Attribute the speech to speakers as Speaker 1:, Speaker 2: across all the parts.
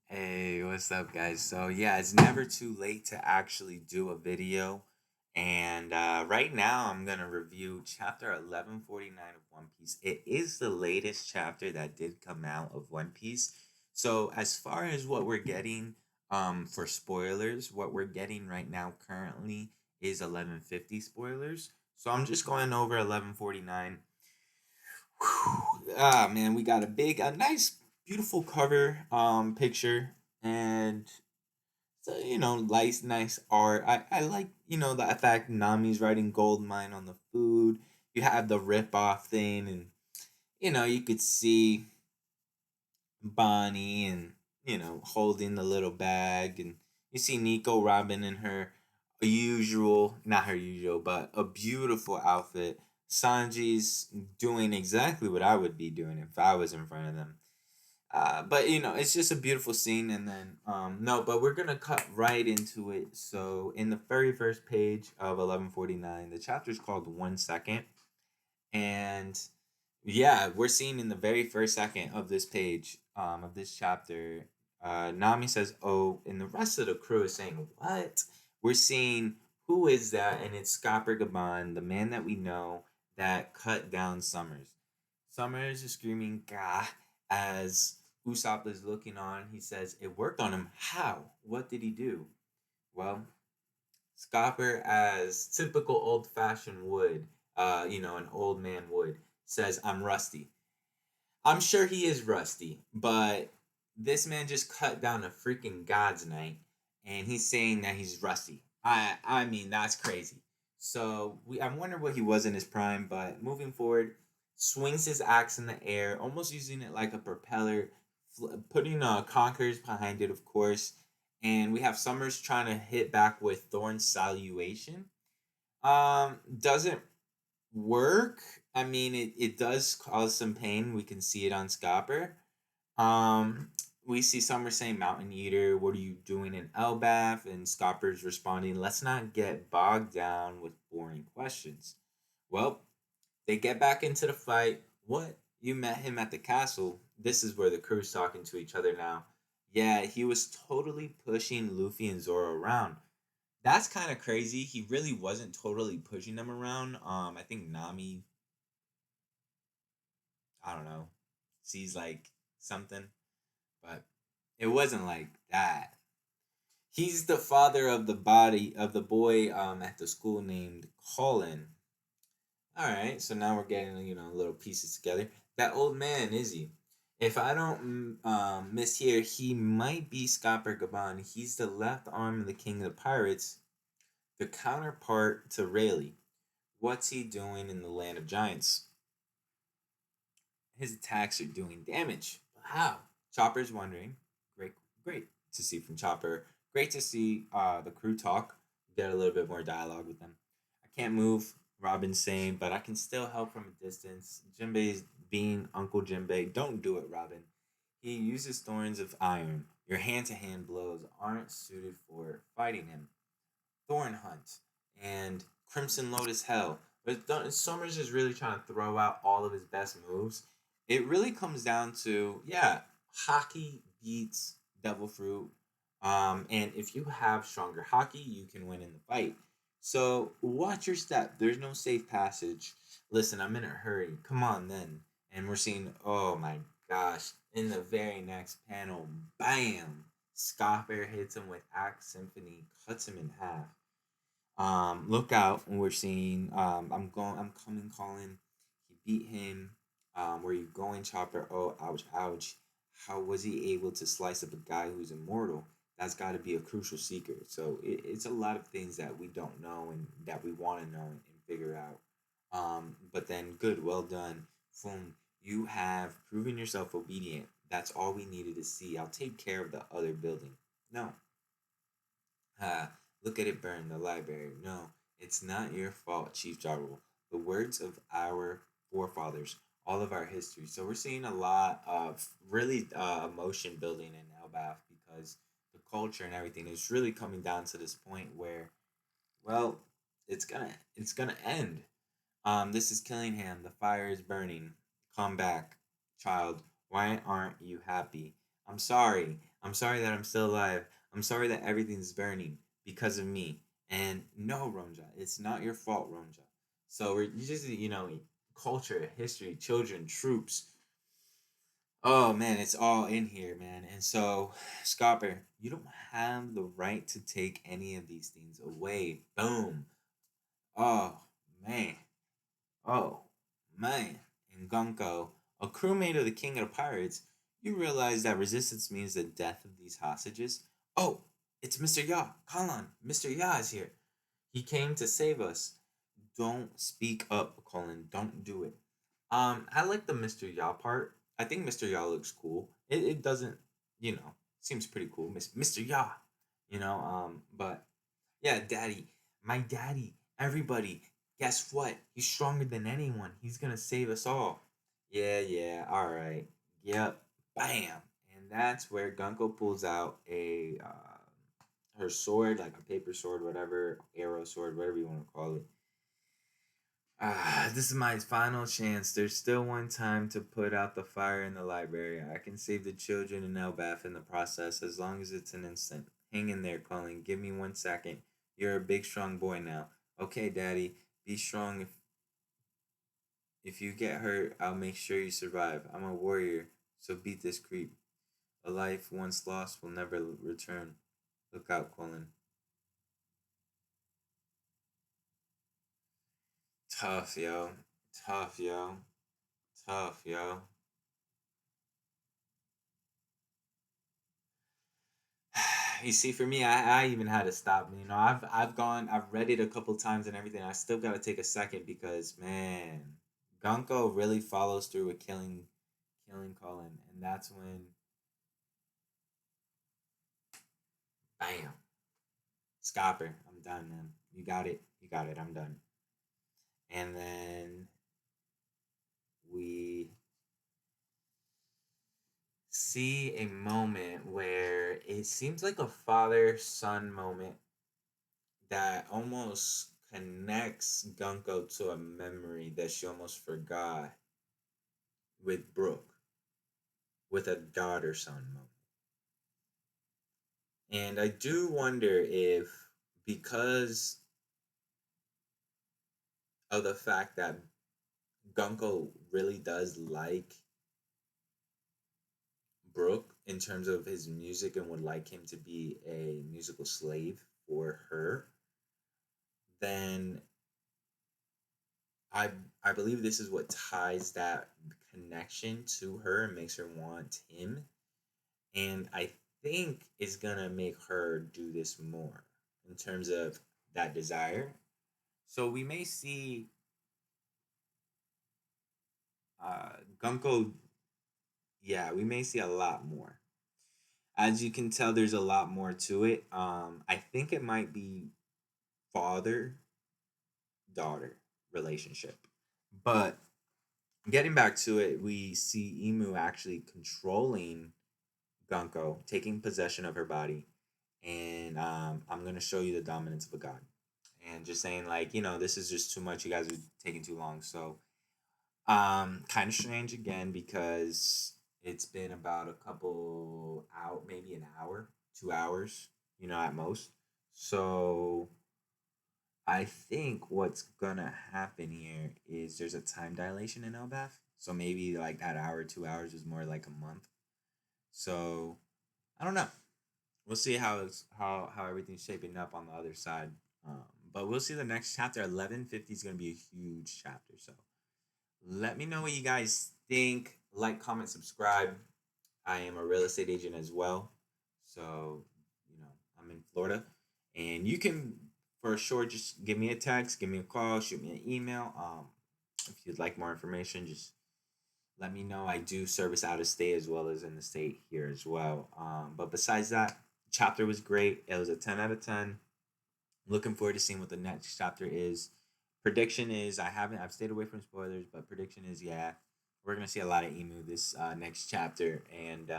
Speaker 1: Hey, what's up, guys? So, yeah, it's never too late to actually do a video. And right now, I'm going to review chapter 1149 of One Piece. It is the latest chapter that did come out of One Piece. So, as far as what we're getting for spoilers, what we're getting right now currently is 1150 spoilers. So, I'm just going over 1149. Ah man, we got a nice, beautiful cover picture, and so nice art. I like the fact Nami's writing gold mine on the food. You have the rip off thing, and you could see Bonnie and holding the little bag, and you see Nico Robin in her usual, not her usual, but a beautiful outfit. Sanji's doing exactly what I would be doing if I was in front of them. But it's just a beautiful scene, and then no, but we're gonna cut right into it. So in the very first page of 1149, the chapter is called 1 Second, and yeah, we're seeing in the very first second of this page, of this chapter, Nami says, "Oh," and the rest of the crew is saying, "What?" We're seeing who is that, and it's Scopper Gaban, the man that we know that cut down Summers. Summers is screaming "Gah" as Usopp is looking on. He says, "It worked on him. How? What did he do?" Well, Scopper, as typical old fashioned would, an old man would, says, "I'm rusty." I'm sure he is rusty, but this man just cut down a freaking God's Knight, and he's saying that he's rusty. I mean that's crazy. So I wonder what he was in his prime, but moving forward, swings his axe in the air, almost using it like a propeller, putting conkers behind it, of course. And we have Summers trying to hit back with Thorn's Salutation. Doesn't work. I mean, it does cause some pain. We can see it on Scopper. Um, we see Summer saying, "Mountain Eater, what are you doing in Elbaf?" And Scopper's responding, "Let's not get bogged down with boring questions." Well, they get back into the fight. What? You met him at the castle. This is where the crew's talking to each other now. Yeah, he was totally pushing Luffy and Zoro around. That's kind of crazy. He really wasn't totally pushing them around. I think Nami, I don't know, sees like something, but it wasn't like that. He's the father of the body of the boy at the school named Colin. All right, so now we're getting little pieces together. That old man, is he? If I don't mishear, he might be Scopper Gaban. He's the left arm of the king of the pirates, the counterpart to Rayleigh. What's he doing in the land of giants? His attacks are doing damage. How? Chopper's wondering. Great, great to see from Chopper. Great to see the crew talk. Get a little bit more dialogue with them. I can't move, Robin's saying, but I can still help from a distance. Jinbei's being Uncle Jinbei. Don't do it, Robin. He uses thorns of iron. Your hand to hand blows aren't suited for fighting him. Thorn Hunt and Crimson Lotus Hell. But Summers is really trying to throw out all of his best moves. It really comes down to, yeah, hockey beats Devil Fruit. And if you have stronger hockey, you can win in the fight. So watch your step. There's no safe passage. Listen, I'm in a hurry. Come on then. And we're seeing, oh my gosh, in the very next panel, bam! Scoffer hits him with Axe Symphony, cuts him in half. Look out! And we're seeing. I'm coming, Colin. He beat him. Where you going, Chopper? Oh, ouch, ouch. How was he able to slice up a guy who's immortal? That's got to be a crucial secret. So it's a lot of things that we don't know and that we want to know and figure out. But then, good, well done. Boom, you have proven yourself obedient. That's all we needed to see. I'll take care of the other building. No, look at it burn, the library. No, it's not your fault, Chief Jarwell. The words of our forefathers, all of our history. So we're seeing a lot of really emotion building in Elbaf because the culture and everything is really coming down to this point where, well, it's gonna end. This is Killingham. The fire is burning. Come back, child. Why aren't you happy? I'm sorry. I'm sorry that I'm still alive. I'm sorry that everything's burning because of me. And no, Ronja, it's not your fault, Ronja. So we're you just culture, history, children, troops. Oh man, it's all in here, man. And so, Scopper, you don't have the right to take any of these things away. Boom. Oh man. Oh man. In Gunko, a crewmate of the King of the Pirates, you realize that resistance means the death of these hostages. Oh, it's Mr. Ya. Kalon, Mr. Ya is here. He came to save us. Don't speak up, Colin. Don't do it. I like the Mr. Ya part. I think Mr. Ya looks cool. It doesn't, seems pretty cool. Mr. Ya, but yeah, daddy, my daddy, everybody, guess what? He's stronger than anyone. He's gonna save us all. Yeah, yeah, all right. Yep. Bam. And that's where Gunko pulls out her sword, like a paper sword, whatever, arrow sword, whatever you want to call it. This is my final chance. There's still one time to put out the fire in the library. I can save the children in Elbath in the process as long as it's an instant. Hang in there, Colin. Give me 1 second. You're a big, strong boy now. Okay, Daddy. Be strong. If you get hurt, I'll make sure you survive. I'm a warrior, so beat this creep. A life once lost will never return. Look out, Colin. Tough, yo. Tough, yo. Tough, yo. You see, for me, I even had to stop. I've read it a couple times and everything. I still gotta take a second because man, Gunko really follows through with killing Colin, and that's when bam, Scopper, I'm done, man. You got it, I'm done. And then we see a moment where it seems like a father son moment that almost connects Gunko to a memory that she almost forgot with Brooke, with a daughter son moment. And I do wonder if, because of the fact that Gunko really does like Brooke in terms of his music and would like him to be a musical slave for her, then I I believe this is what ties that connection to her and makes her want him. And I think is gonna make her do this more in terms of that desire. So we may see Gunko. Yeah, we may see a lot more. As you can tell, there's a lot more to it. I think it might be father daughter relationship, but getting back to it, we see Emu actually controlling Gunko, taking possession of her body, and I'm gonna show you the dominance of a god, and just saying like this is just too much. You guys are taking too long, so kind of strange again because it's been about a couple out, maybe an hour, 2 hours, at most. So I think what's gonna happen here is there's a time dilation in Elbath. So maybe like that hour, 2 hours is more like a month. So I don't know. We'll see how everything's shaping up on the other side. But we'll see the next chapter. 1150 is gonna be a huge chapter. So let me know what you guys think. Like, comment, subscribe. I am a real estate agent as well. So, I'm in Florida. And you can, for sure, just give me a text, give me a call, shoot me an email. If you'd like more information, just let me know. I do service out of state as well as in the state here as well. But besides that, chapter was great. It was a 10 out of 10. Looking forward to seeing what the next chapter is. Prediction is I've stayed away from spoilers, but prediction is yeah, we're gonna see a lot of Emu this next chapter, and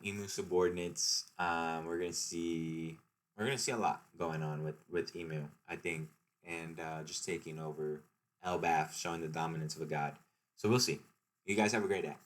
Speaker 1: Emu subordinates. We're gonna see a lot going on with Emu, I think, and just taking over Elbath, showing the dominance of a god. So we'll see. You guys have a great day.